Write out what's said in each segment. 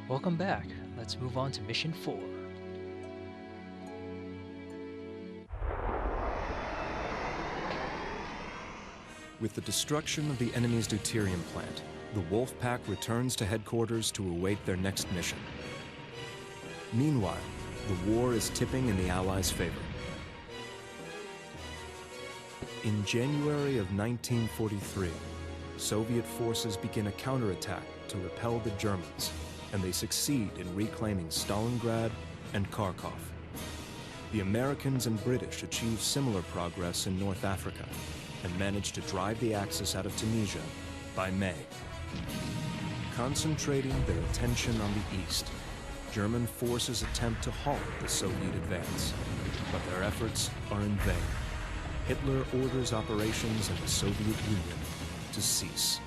Welcome back. Let's move on to Mission 4. With the destruction of the enemy's deuterium plant, the Wolf Pack returns to headquarters to await their next mission. Meanwhile, the war is tipping in the Allies' favor. In January of 1943, Soviet forces begin a counterattack to repel the Germans, and they succeed in reclaiming Stalingrad and Kharkov. The Americans and British achieve similar progress in North Africa and manage to drive the Axis out of Tunisia by May. Concentrating their attention on the east, German forces attempt to halt the Soviet advance, but their efforts are in vain. Hitler orders operations in the Soviet Union to cease.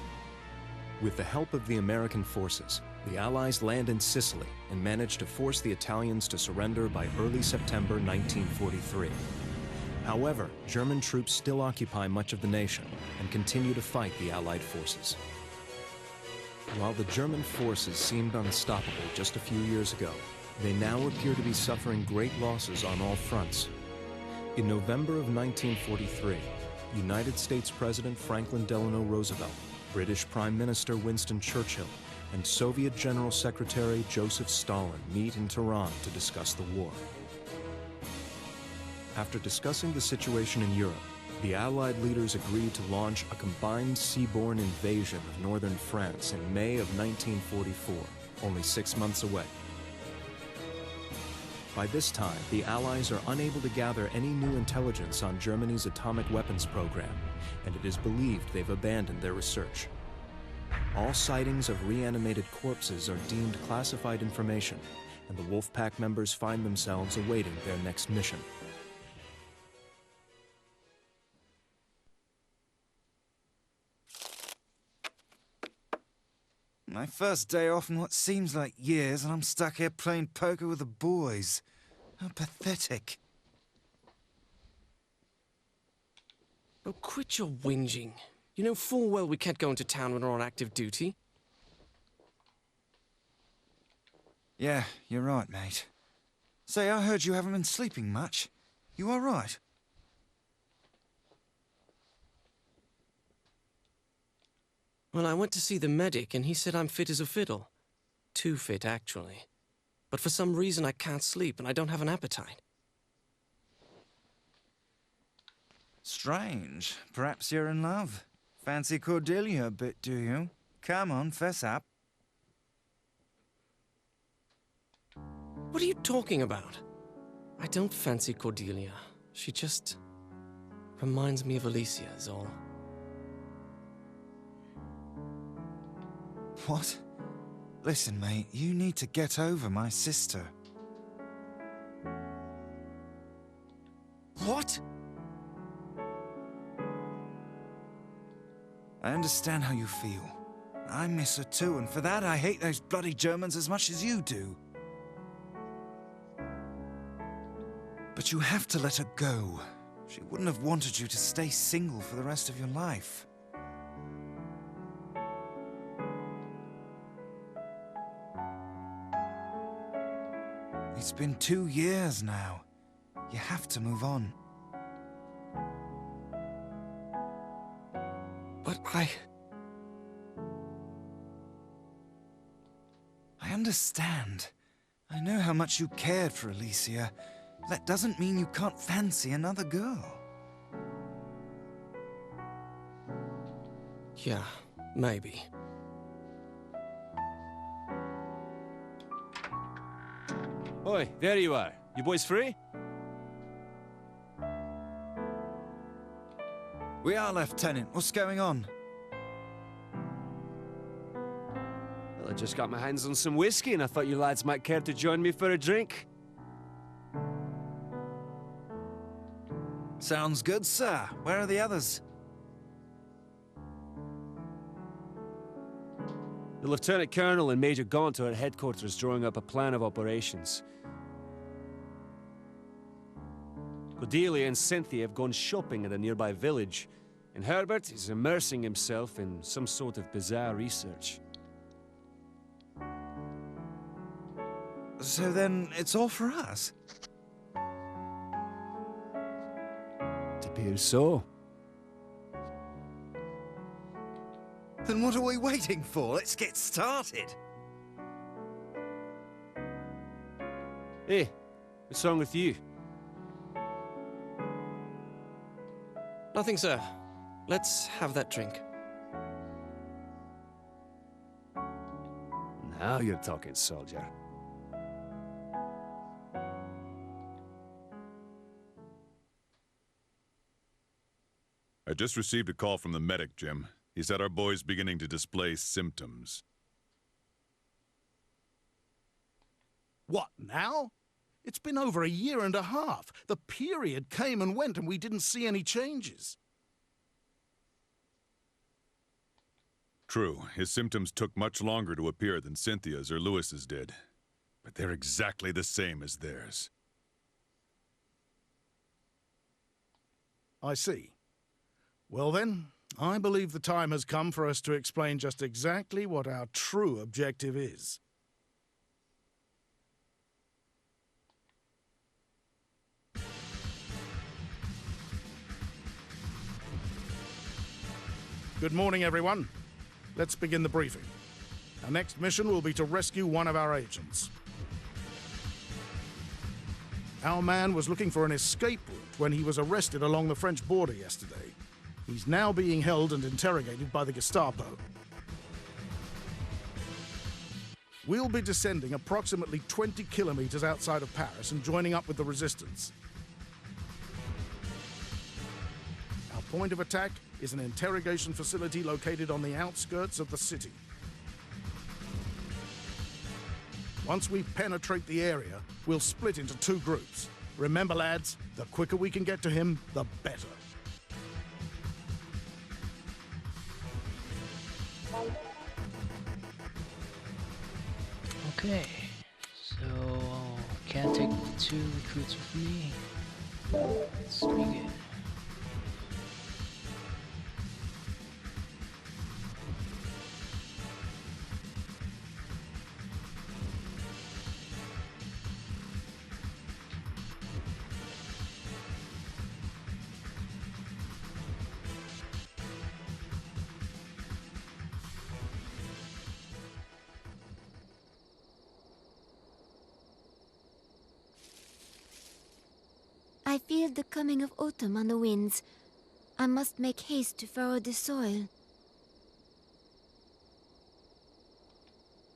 With the help of the American forces, the Allies land in Sicily and manage to force the Italians to surrender by early September 1943. However, German troops still occupy much of the nation and continue to fight the Allied forces. While the German forces seemed unstoppable just a few years ago, they now appear to be suffering great losses on all fronts. In November of 1943, United States President Franklin Delano Roosevelt, British Prime Minister Winston Churchill, and Soviet General Secretary Joseph Stalin meet in Tehran to discuss the war. After discussing the situation in Europe, the Allied leaders agreed to launch a combined seaborne invasion of northern France in May of 1944, only 6 months away. By this time, the Allies are unable to gather any new intelligence on Germany's atomic weapons program, and it is believed they've abandoned their research. All sightings of reanimated corpses are deemed classified information, and the Wolfpack members find themselves awaiting their next mission. My first day off in what seems like years, and I'm stuck here playing poker with the boys. How pathetic. Oh, quit your whinging. You know full well we can't go into town when we're on active duty. Yeah, you're right, mate. Say, I heard you haven't been sleeping much. You all right? Well, I went to see the medic, and he said I'm fit as a fiddle. Too fit, actually. But for some reason I can't sleep, and I don't have an appetite. Strange. Perhaps you're in love. Fancy Cordelia a bit, do you? Come on, fess up. What are you talking about? I don't fancy Cordelia. She just reminds me of Alicia, is all. What? Listen, mate, you need to get over my sister. What? I understand how you feel. I miss her too, and for that I hate those bloody Germans as much as you do. But you have to let her go. She wouldn't have wanted you to stay single for the rest of your life. It's been 2 years now. You have to move on. But I understand. I know how much you cared for Alicia. That doesn't mean you can't fancy another girl. Yeah, maybe. Oi, there you are. You boys free? We are, Lieutenant. What's going on? Well, I just got my hands on some whiskey and I thought you lads might care to join me for a drink. Sounds good, sir. Where are the others? The Lieutenant Colonel and Major Gaunt are at headquarters drawing up a plan of operations. Cordelia and Cynthia have gone shopping at a nearby village, and Herbert is immersing himself in some sort of bizarre research. So then it's all for us? It appears so. Then what are we waiting for? Let's get started. Hey, what's wrong with you? Nothing, sir. Let's have that drink. Now you're talking, soldier. I just received a call from the medic, Jim. He said our boy's beginning to display symptoms. What, now? It's been over a year and a half. The period came and went and we didn't see any changes. True, his symptoms took much longer to appear than Cynthia's or Lewis's did. But they're exactly the same as theirs. I see. Well then, I believe the time has come for us to explain just exactly what our true objective is. Good morning, everyone. Let's begin the briefing. Our next mission will be to rescue one of our agents. Our man was looking for an escape route when he was arrested along the French border yesterday. He's now being held and interrogated by the Gestapo. We'll be descending approximately 20 kilometers outside of Paris and joining up with the resistance. Our point of attack is an interrogation facility located on the outskirts of the city. Once we penetrate the area, we'll split into two groups. Remember, lads, the quicker we can get to him, the better. Okay, so can't take the 2 recruits with me. Let's begin. I feel the coming of autumn on the winds. I must make haste to furrow the soil.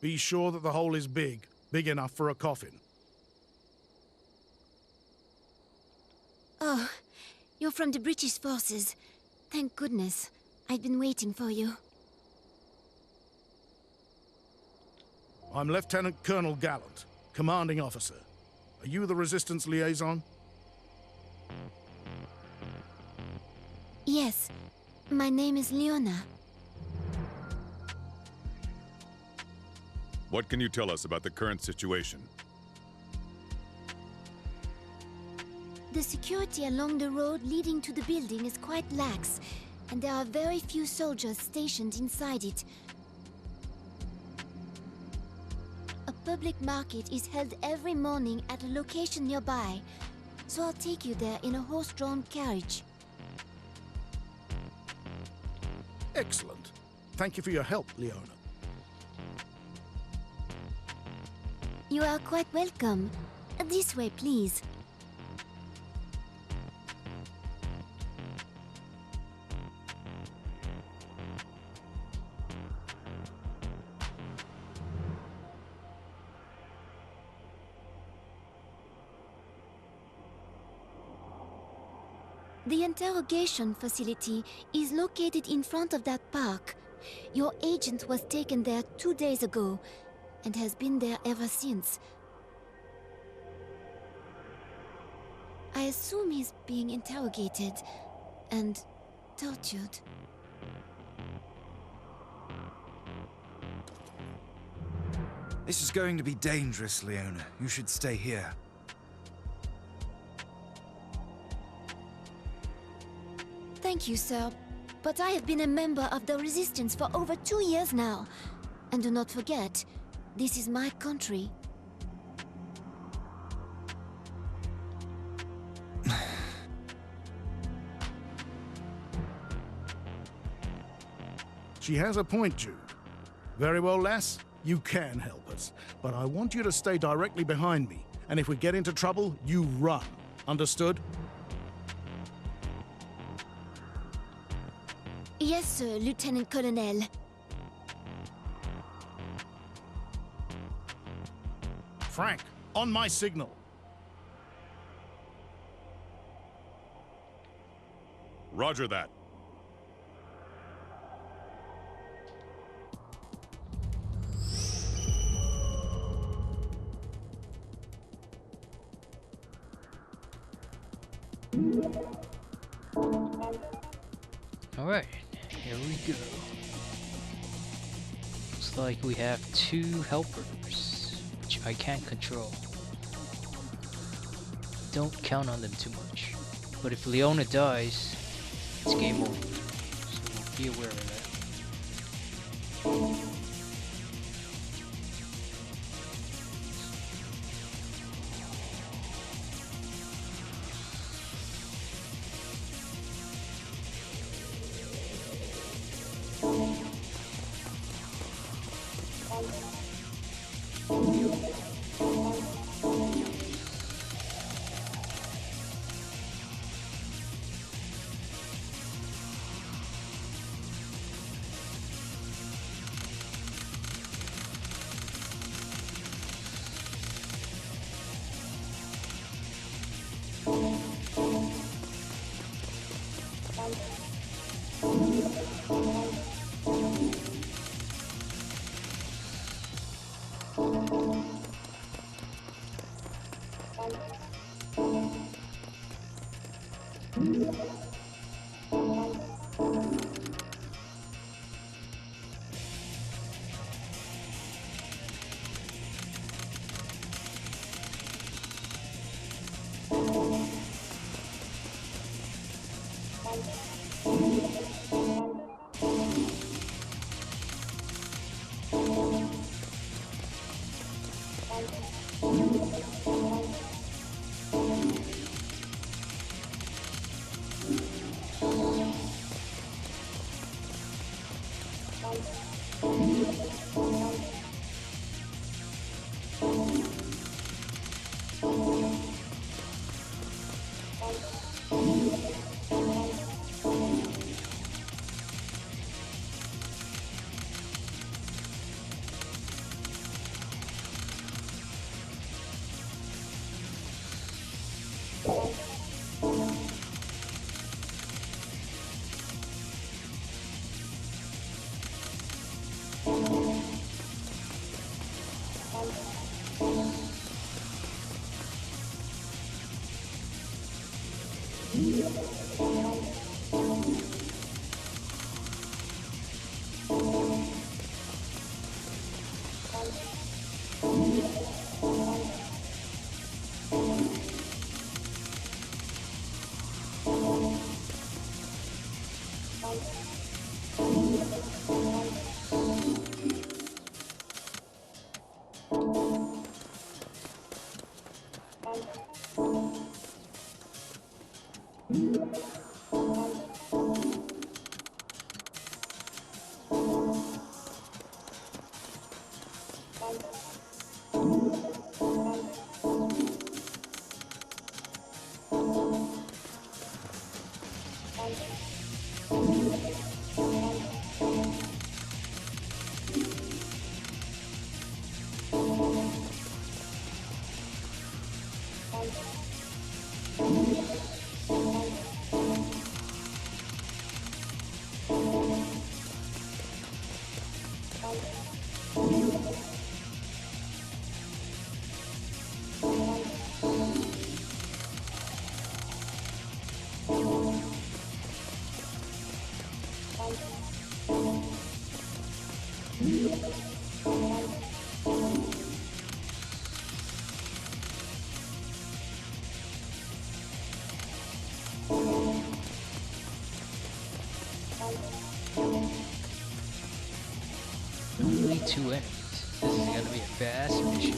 Be sure that the hole is big enough for a coffin. Oh, you're from the British forces. Thank goodness. I've been waiting for you. I'm Lieutenant Colonel Gallant, commanding officer. Are you the Resistance liaison? Yes, my name is Leona. What can you tell us about the current situation? The security along the road leading to the building is quite lax, and there are very few soldiers stationed inside it. A public market is held every morning at a location nearby, so I'll take you there in a horse-drawn carriage. Excellent. Thank you for your help, Leona. You are quite welcome. This way, please. The interrogation facility is located in front of that park. Your agent was taken there 2 days ago and has been there ever since. I assume he's being interrogated and tortured. This is going to be dangerous, Leona. You should stay here. Thank you, sir. But I have been a member of the Resistance for over 2 years now. And do not forget, this is my country. She has a point, Jew. Very well, lass. You can help us. But I want you to stay directly behind me. And if we get into trouble, you run. Understood? Yes, sir, Lieutenant Colonel. Frank, on my signal. Roger that. Alright, here we go. Looks like we have 2 helpers, which I can't control. Don't count on them too much. But if Leona dies, it's game over. So be aware of that. Only 2 enemies. This is gonna be a fast mission.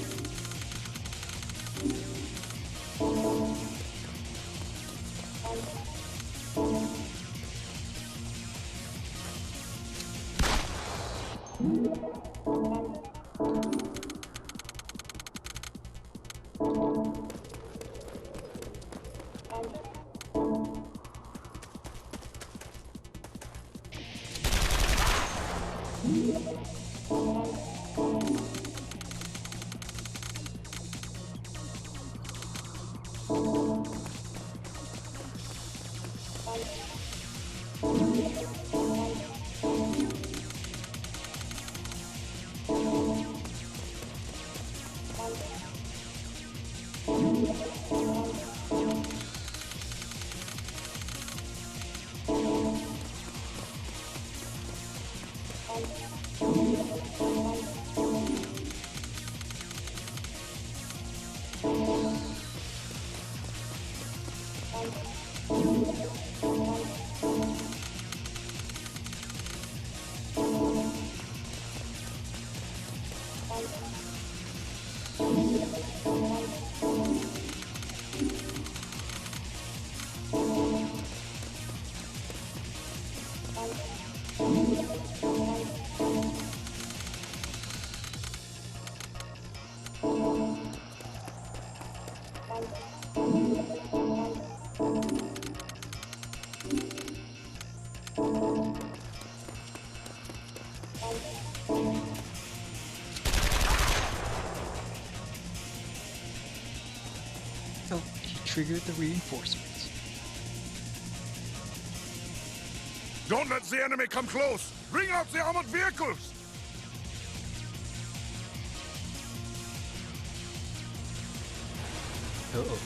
Oh, he triggered the reinforcements. Don't let the enemy come close! Bring out the armored vehicles! Uh-oh.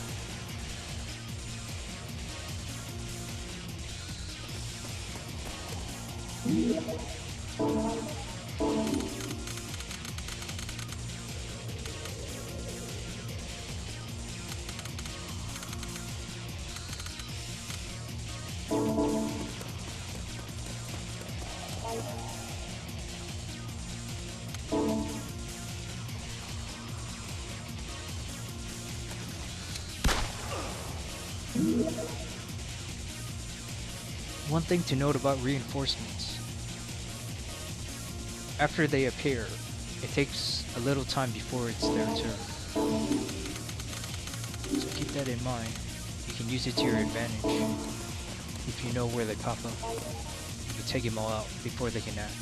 One thing to note about reinforcements. After they appear, it takes a little time before it's their turn. So keep that in mind. You can use it to your advantage. If you know where they pop up, you can take them all out before they can act.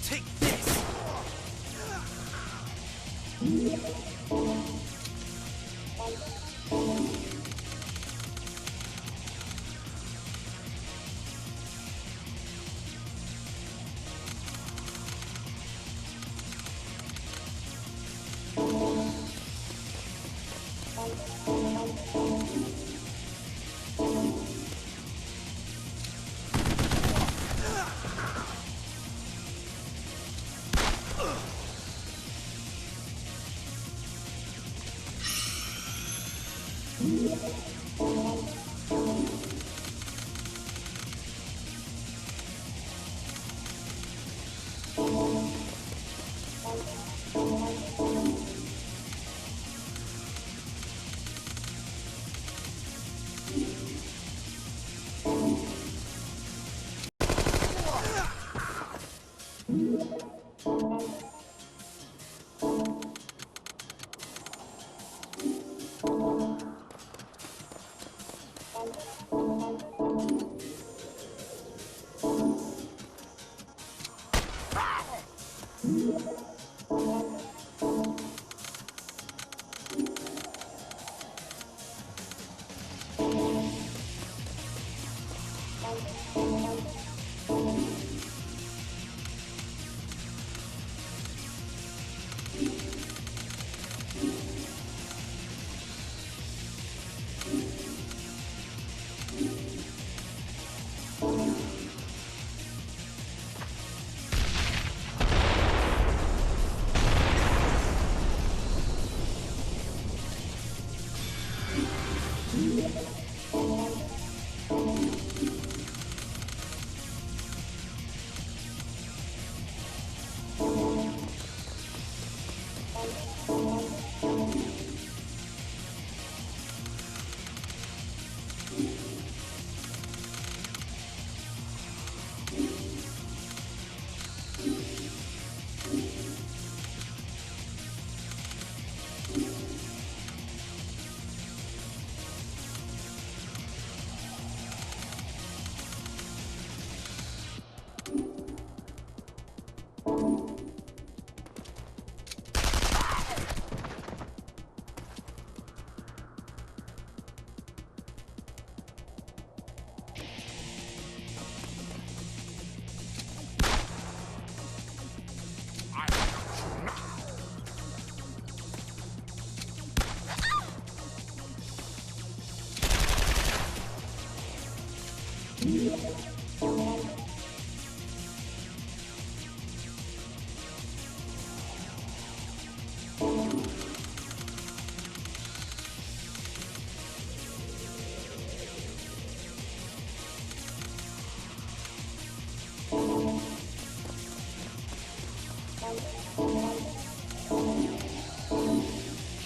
Take this!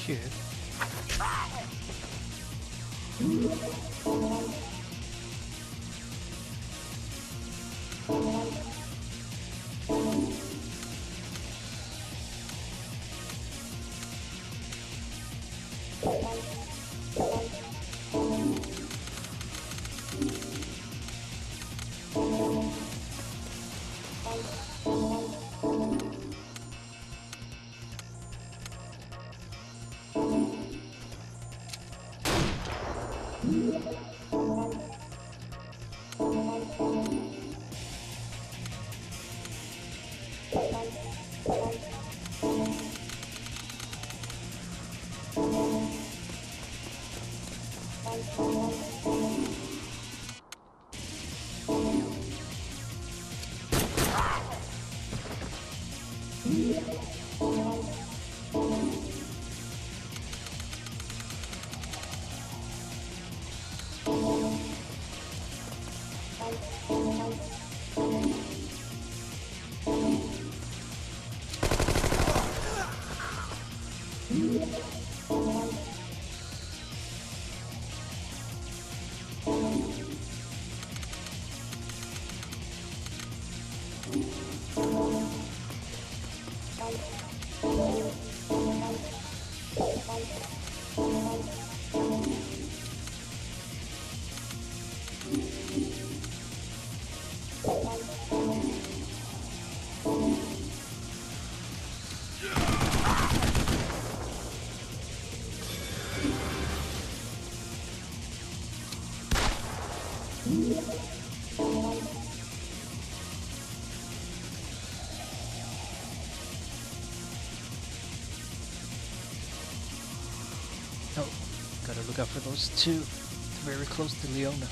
Shit. Oh, gotta look out for those two. Very close to Leona.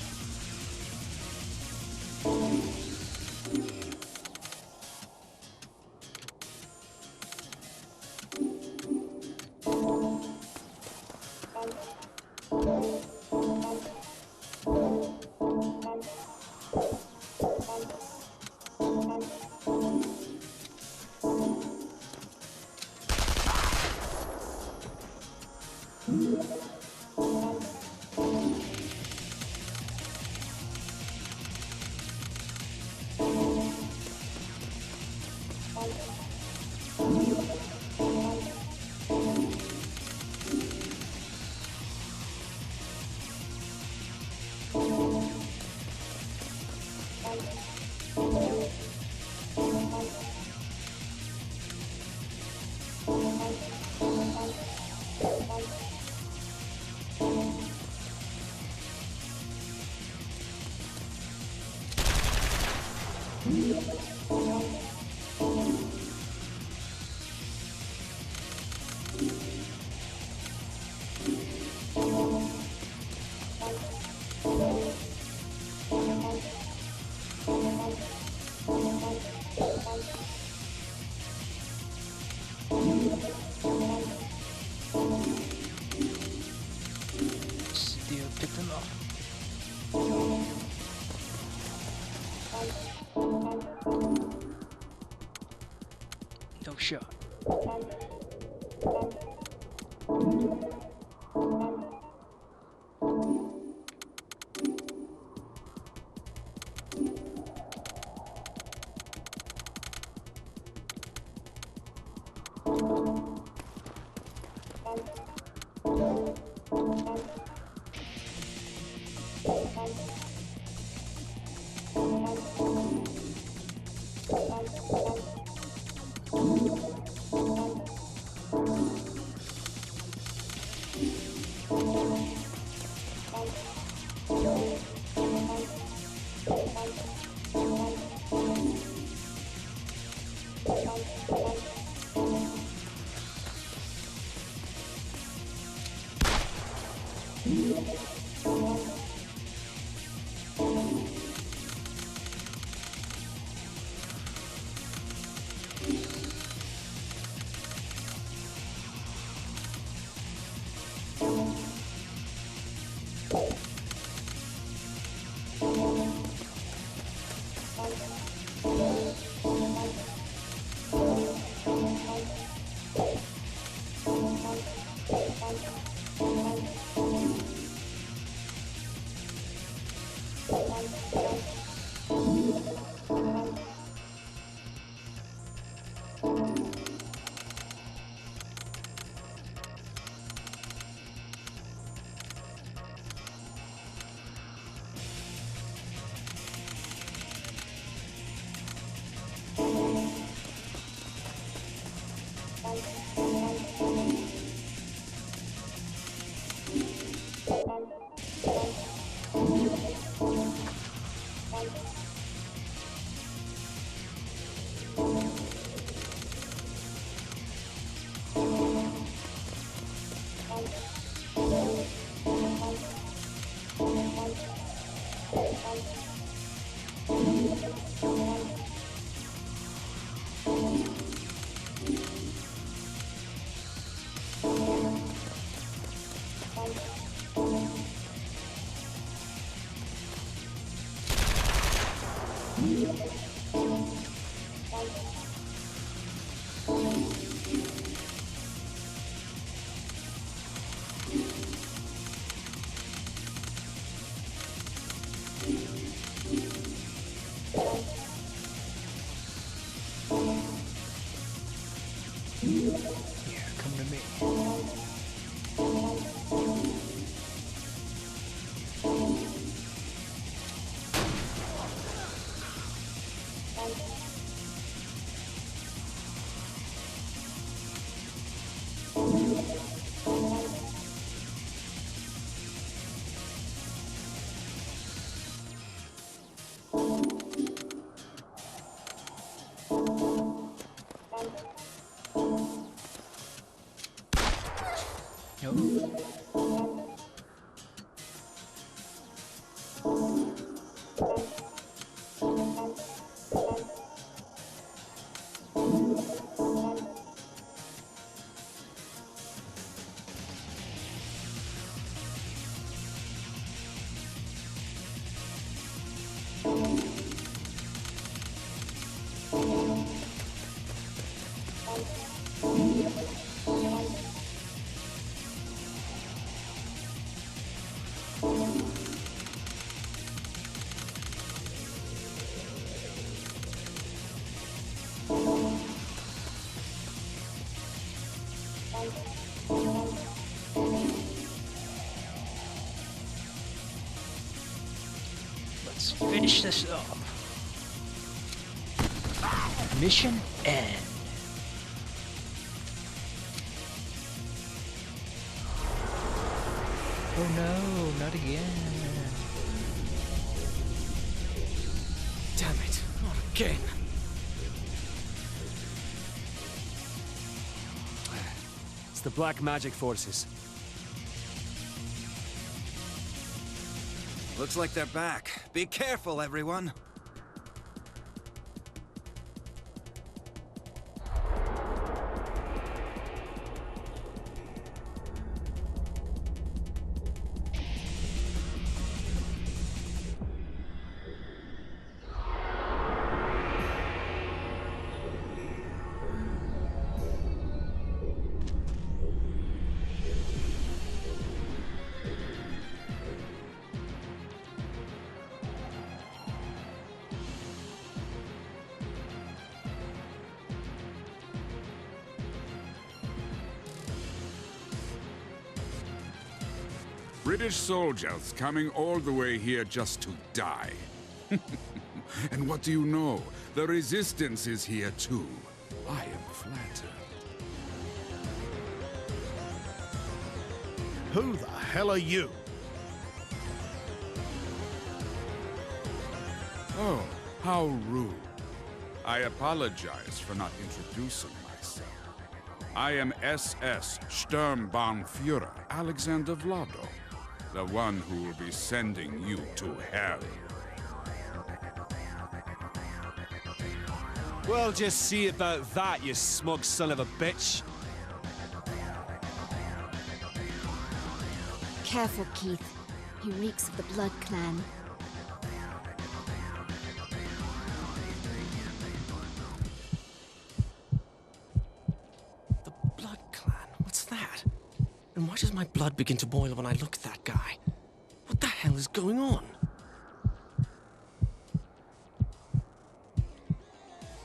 Cynthia picked him off. No shot. Oh. Let's finish this up. Mission end. Oh no, not again. Damn it, not again. It's the black magic forces. Looks like they're back. Be careful, everyone. British soldiers coming all the way here just to die. And what do you know? The resistance is here too. I am flattered. Who the hell are you? Oh, how rude. I apologize for not introducing myself. I am SS Sturmbannführer Alexander Vlado, the one who will be sending you to hell. Well, just see about that, you smug son of a bitch. Careful, Keith. He reeks of the Blood Clan. The Blood Clan? What's that? And why does my blood begin to boil when I look at that guy? What the hell is going on?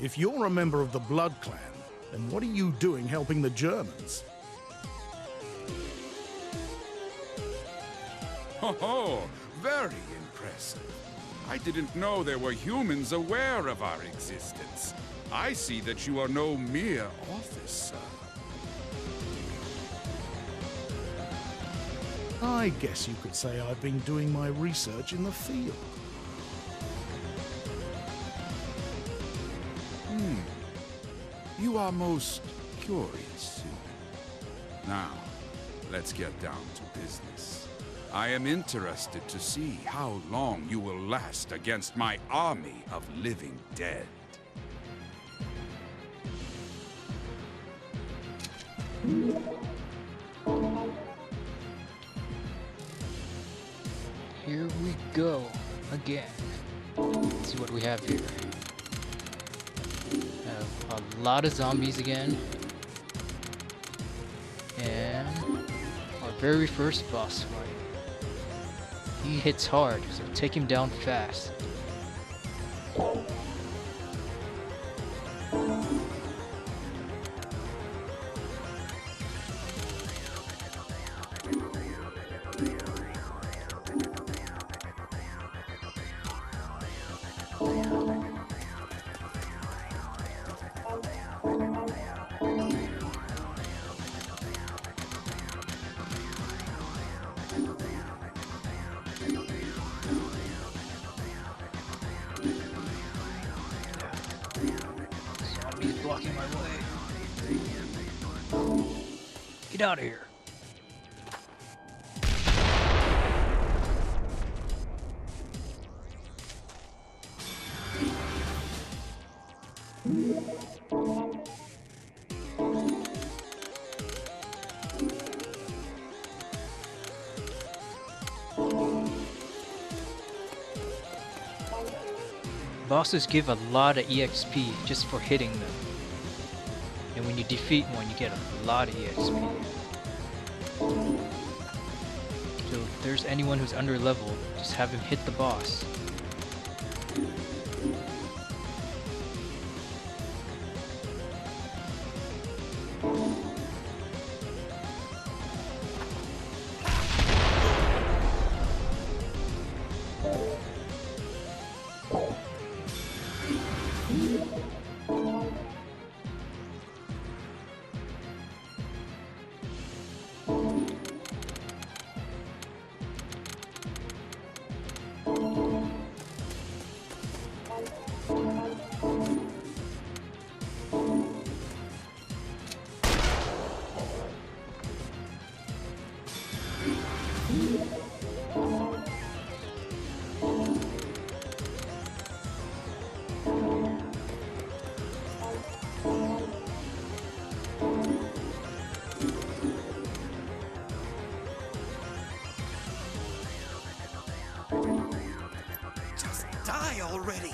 If you're a member of the Blood Clan, then what are you doing helping the Germans? Oh, very impressive. I didn't know there were humans aware of our existence. I see that you are no mere officer. I guess you could say I've been doing my research in the field. You are most curious. Now, let's get down to business. I am interested to see how long you will last against my army of living dead. Here we go again. Let's see what we have here. Have a lot of zombies again. And our very first boss fight. He hits hard, so take him down fast. Blocking my way. Get out of here. Bosses give a lot of EXP just for hitting them. And when you defeat one, you get a lot of EXP. So if there's anyone who's under level, just have him hit the boss. Just die already!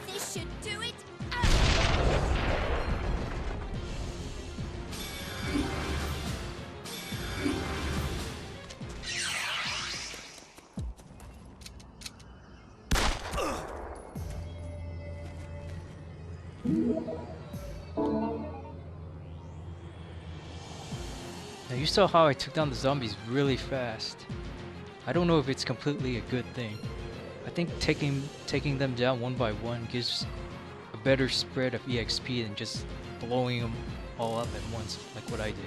This should do it. Now you saw how I took down the zombies really fast. I don't know if it's completely a good thing. I think taking them down one by one gives a better spread of EXP than just blowing them all up at once, like what I did.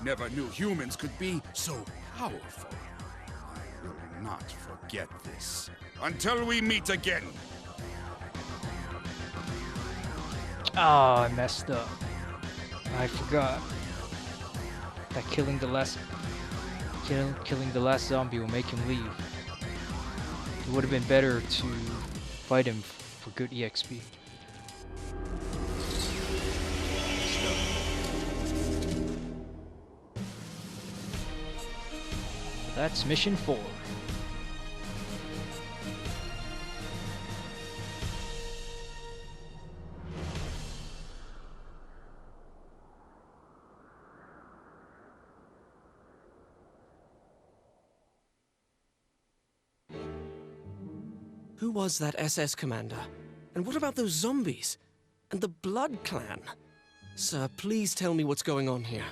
Never knew humans could be so powerful. I will not forget this until we meet again. Oh, I messed up. I forgot that killing the last zombie will make him leave. It would have been better to fight him for good EXP. That's mission 4. Who was that SS commander? And what about those zombies? And the Blood Clan? Sir, please tell me what's going on here.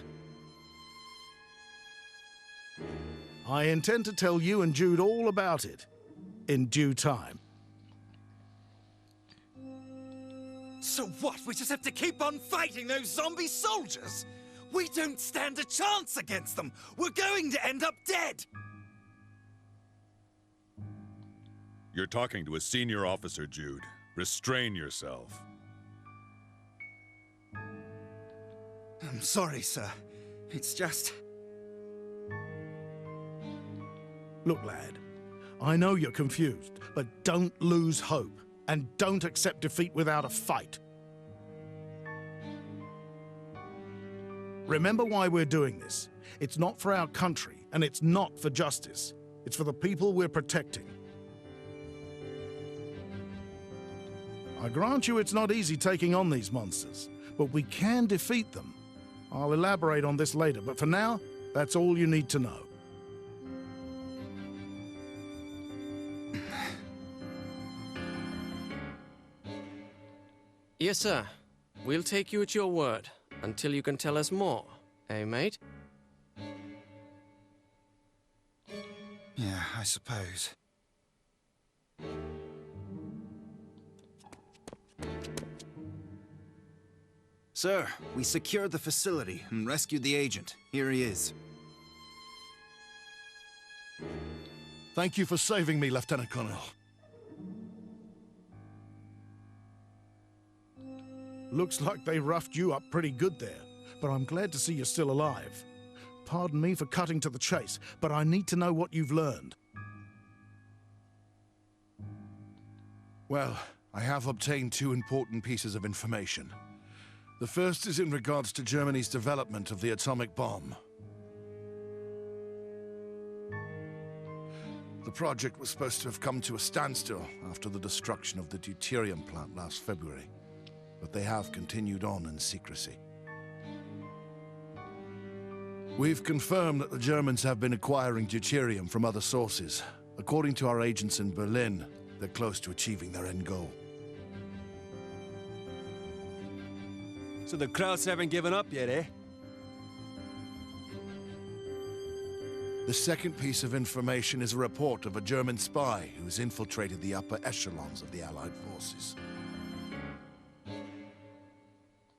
I intend to tell you and Jude all about it in due time. So what? We just have to keep on fighting those zombie soldiers? We don't stand a chance against them! We're going to end up dead! You're talking to a senior officer, Jude. Restrain yourself. I'm sorry, sir. It's just... Look, lad, I know you're confused, but don't lose hope. And don't accept defeat without a fight. Remember why we're doing this. It's not for our country, and it's not for justice. It's for the people we're protecting. I grant you it's not easy taking on these monsters, but we can defeat them. I'll elaborate on this later, but for now, that's all you need to know. Yes, sir. We'll take you at your word until you can tell us more. Eh, mate? Yeah, I suppose. Sir, we secured the facility and rescued the agent. Here he is. Thank you for saving me, Lieutenant Colonel. Looks like they roughed you up pretty good there, but I'm glad to see you're still alive. Pardon me for cutting to the chase, but I need to know what you've learned. Well, I have obtained two important pieces of information. The first is in regards to Germany's development of the atomic bomb. The project was supposed to have come to a standstill after the destruction of the deuterium plant last February, but they have continued on in secrecy. We've confirmed that the Germans have been acquiring deuterium from other sources. According to our agents in Berlin, they're close to achieving their end goal. So the Krauts haven't given up yet, eh? The second piece of information is a report of a German spy who's infiltrated the upper echelons of the Allied forces.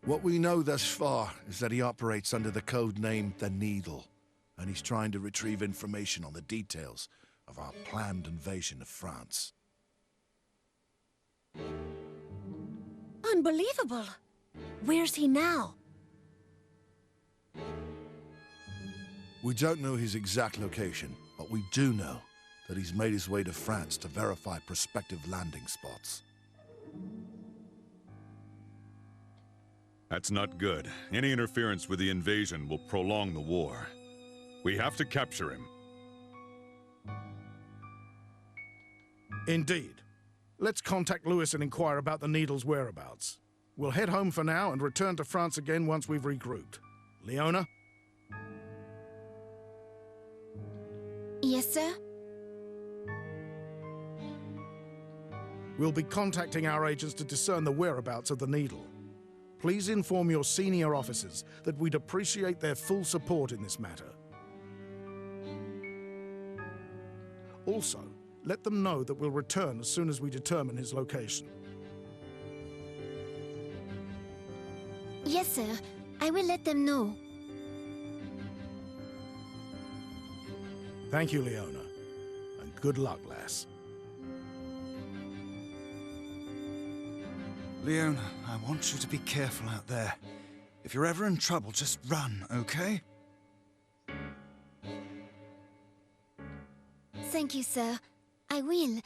What we know thus far is that he operates under the code name The Needle, and he's trying to retrieve information on the details of our planned invasion of France. Unbelievable! Where's he now? We don't know his exact location, but we do know that he's made his way to France to verify prospective landing spots. That's not good. Any interference with the invasion will prolong the war. We have to capture him. Indeed. Let's contact Louis and inquire about the Needle's whereabouts. We'll head home for now and return to France again once we've regrouped. Leona? Yes, sir? We'll be contacting our agents to discern the whereabouts of the Needle. Please inform your senior officers that we'd appreciate their full support in this matter. Also, let them know that we'll return as soon as we determine his location. Yes, sir. I will let them know. Thank you, Leona. And good luck, lass. Leona, I want you to be careful out there. If you're ever in trouble, just run, okay? Thank you, sir. I will.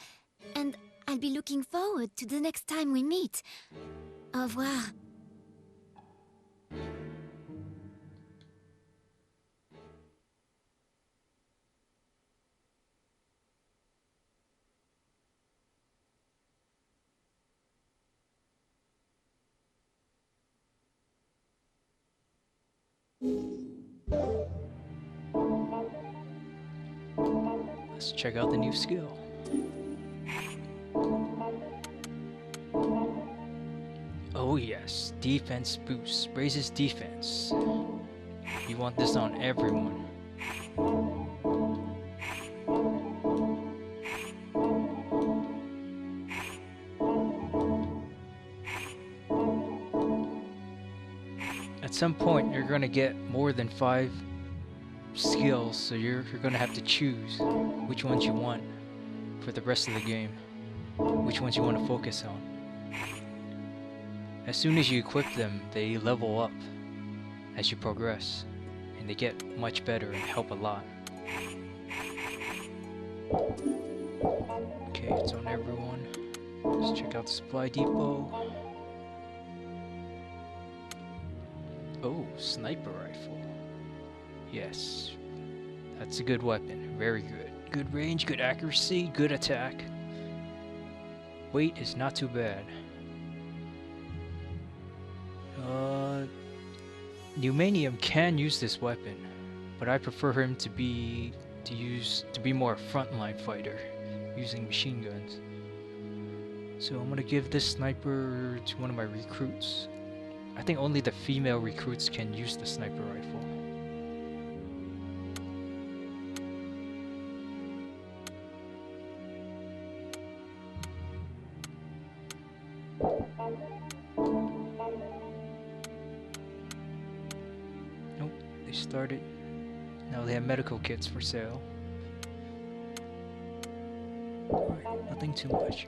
And I'll be looking forward to the next time we meet. Au revoir. Let's check out the new skill. Oh yes, defense boost. Raises defense. You want this on everyone. at some point you're gonna get more than 5 skills, so you're gonna have to choose which ones you want for the rest of the game, which ones you want to focus on. As soon as you equip them, they level up as you progress, and they get much better and help a lot. Okay, it's on everyone. Let's check out the supply depot. Oh, sniper rifle. Yes, that's a good weapon. Very good. Good range, good accuracy, good attack. Weight is not too bad. Pneumanium can use this weapon, but I prefer him to be more a frontline fighter, using machine guns. So I'm gonna give this sniper to one of my recruits. I think only the female recruits can use the sniper rifle. Nope, they started. Now they have medical kits for sale. Alright, nothing too much.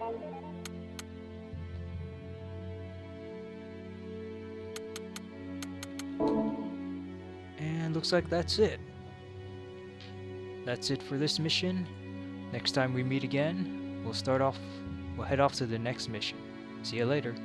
And looks like that's it. That's it for this mission. Next time we meet again, we'll head off to the next mission. See you later.